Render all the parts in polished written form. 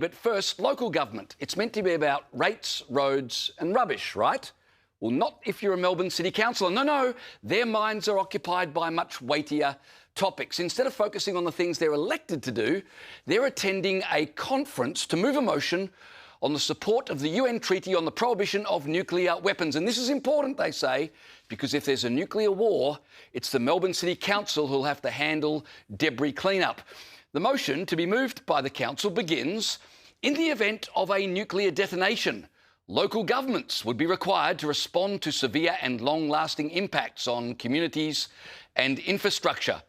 But first, local government. It's meant to be about rates, roads and rubbish, right? Well, not if you're a Melbourne City Councillor. No, their minds are occupied by much weightier topics. Instead of focusing on the things they're elected to do, they're attending a conference to move a motion on the support of the UN Treaty on the Prohibition of Nuclear Weapons. And this is important, they say, because if there's a nuclear war, it's the Melbourne City Council who'll have to handle debris cleanup. The motion to be moved by the council begins: in the event of a nuclear detonation, local governments would be required to respond to severe and long-lasting impacts on communities and infrastructure.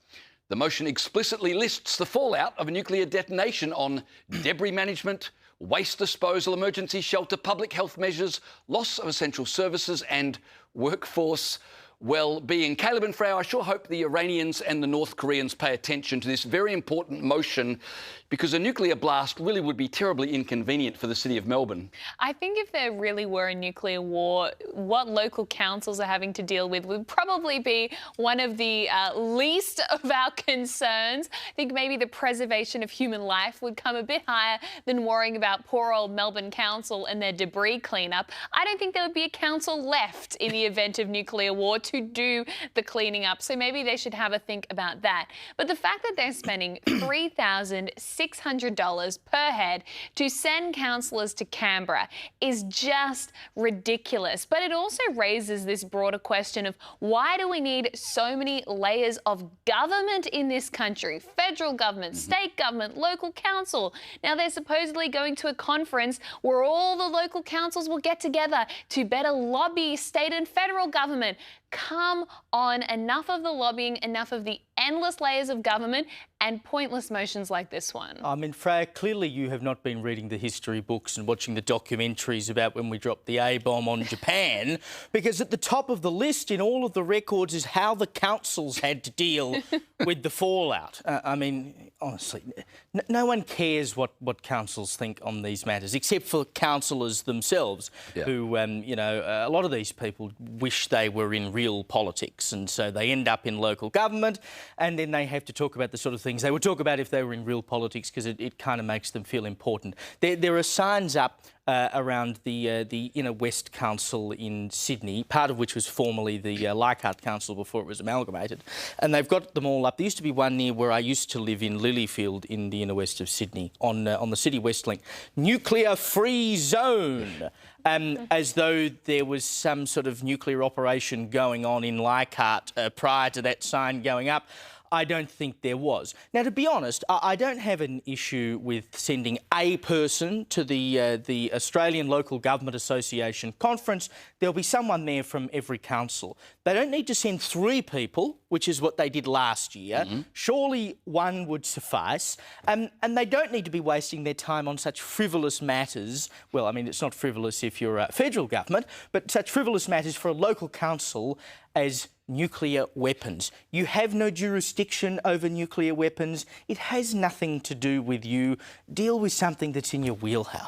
The motion explicitly lists the fallout of a nuclear detonation on debris management, waste disposal, emergency shelter, public health measures, loss of essential services and workforce well-being. Caleb and Frau, I sure hope the Iranians and the North Koreans pay attention to this very important motion, because a nuclear blast really would be terribly inconvenient for the city of Melbourne. I think if there really were a nuclear war, what local councils are having to deal with would probably be one of the least of our concerns. I think maybe the preservation of human life would come a bit higher than worrying about poor old Melbourne Council and their debris cleanup. I don't think there would be a council left in the event of nuclear war to do the cleaning up. So maybe they should have a think about that. But the fact that they're spending $3,600 per head to send councillors to Canberra is just ridiculous. But it also raises this broader question of, why do we need so many layers of government in this country? Federal government, state government, local council. Now they're supposedly going to a conference where all the local councils will get together to better lobby state and federal government. Come on, enough of the lobbying, enough of the endless layers of government and pointless motions like this one. I mean, Freya, clearly you have not been reading the history books and watching the documentaries about when we dropped the A-bomb on Japan, because at the top of the list in all of the records is how the councils had to deal with the fallout. I mean, honestly, no one cares what councils think on these matters, except for councillors themselves, who, you know, a lot of these people wish they were in real politics, and so they end up in local government, and then they have to talk about the sort of things they would talk about if they were in real politics, because it kind of makes them feel important. There are signs up around the Inner West Council in Sydney, part of which was formerly the Leichhardt Council before it was amalgamated, and they've got them all up. There used to be one near where I used to live in Lilyfield in the inner west of Sydney on the City West Link. Nuclear-free zone. As though there was some sort of nuclear operation going on in Leichhardt prior to that sign going up. I don't think there was. Now, to be honest, I don't have an issue with sending a person to the Australian Local Government Association conference. There'll be someone there from every council. They don't need to send 3 people, which is what they did last year. Surely one would suffice. And they don't need to be wasting their time on such frivolous matters. Well, I mean, it's not frivolous if you're a federal government, but such frivolous matters for a local council as nuclear weapons. You have no jurisdiction over nuclear weapons. It has nothing to do with you. Deal with something that's in your wheelhouse.